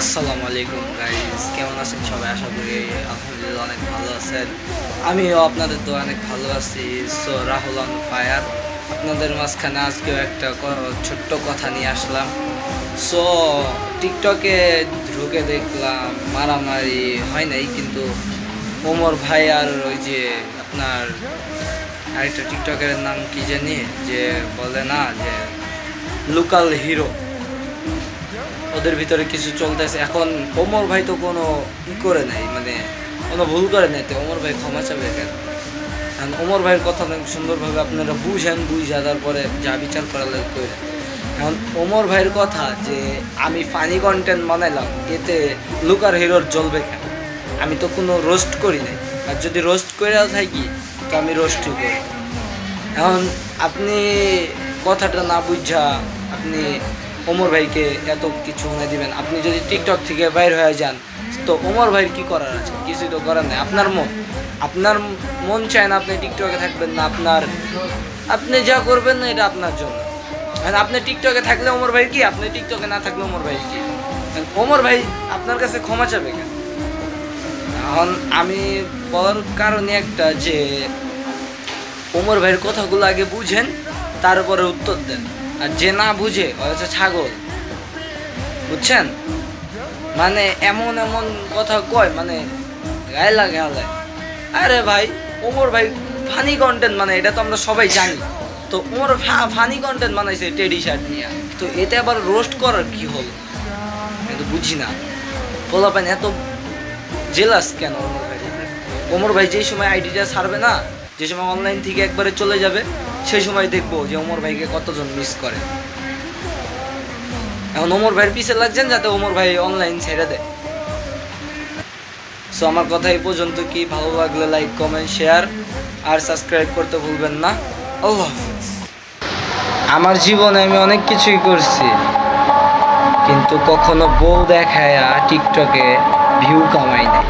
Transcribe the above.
আসসালামু আলাইকুম গাইস, কেমন আছেন সবাই? আশা করি আলহামদুলিল্লাহ অনেক ভালো আছেন। আমিও আপনাদের তো অনেক ভালো আছি। সো রাহুল অন ফায়ার আপনাদের মাঝখানে আজকেও একটা ছোট্ট কথা নিয়ে আসলাম। সো টিকটকে ঢুকে দেখলাম মারামারি হয় নাই, কিন্তু ওমর ভাই আর ওই যে আপনার আরেকটা টিকটকের নাম কি জানি, যে বলে না যে লোকাল হিরো, ওদের ভিতরে কিছু চলতেছে। এখন ওমর ভাই তো কোনো করে নাই, মানে কোনো ভুল করে নাই, তো ওমর ভাই ক্ষমা চাবে কেন? এখন ওমর ভাইয়ের কথা অনেক সুন্দরভাবে আপনারা বুঝা তারপরে যা বিচার করার লাগে করে। এখন ওমর ভাইয়ের কথা যে আমি ফানি কন্টেন্ট বানাইলাম, এতে লুকার হিরোর জ্বলবে কেন? আমি তো কোনো রোস্ট করি নাই, আর যদি রোস্ট করে থাকি তো আমি রোস্টই করি। এখন আপনি কথাটা না বুঝা আপনি ওমর ভাইকে এত কিছু মনে দিবেন। আপনি যদি টিকটক থেকে বাইর হয়ে যান তো ওমর ভাইয়ের কী করার আছে? কিছুই তো করার নেই। আপনার মন চায় না আপনি টিকটকে থাকবেন না, আপনি যা করবেন না এটা আপনার জন্য। মানে আপনি টিকটকে থাকলে ওমর ভাই কি, আপনি টিকটকে না থাকলে ওমর ভাই কি? ওমর ভাই আপনার কাছে ক্ষমা চাবে কেন? এখন আমি বলার কারণে একটা, যে ওমর ভাইয়ের কথাগুলো আগে বুঝেন, তারপরে উত্তর দেন। আর যে না বুঝে ও হচ্ছে ছাগল, বুঝছেন? মানে এমন এমন কথা কয়, মানে গায়ে লাগে হালায়। আরে ভাই, ওমর ভাই ফানি কন্টেন্ট মানে এটা তো আমরা সবাই জানি। তো ওমর ফানি কন্টেন্ট বানাইছে টেডি শার্ট নিয়ে, তো এতে আবার রোস্ট করার কি হলো? কিন্তু বুঝি না পোলাপান এত জেলাস কেন ওমর ভাই? ওমর ভাই যেই সময় আইডিটা ছাড়বে না, যে সময় অনলাইন থেকে একবারে চলে যাবে, সেই সময় দেখবো যে ওমর ভাইকে কতজন মিস করে। এখন ওমর ভাইয়ের পিছে লাগছেন যাতে ওমর ভাই অনলাইন ছেড়ে দেয়। সো আমার কথা এই পর্যন্ত। কি ভালো লাগলে লাইক, কমেন্ট, শেয়ার আর সাবস্ক্রাইব করতে ভুলবেন না। আল্লাহ হাফেজ। আমার জীবনে আমি অনেক কিছুই করছি, কিন্তু কখনো বউ দেখায় টিকটকে ভিউ কামাই নাই।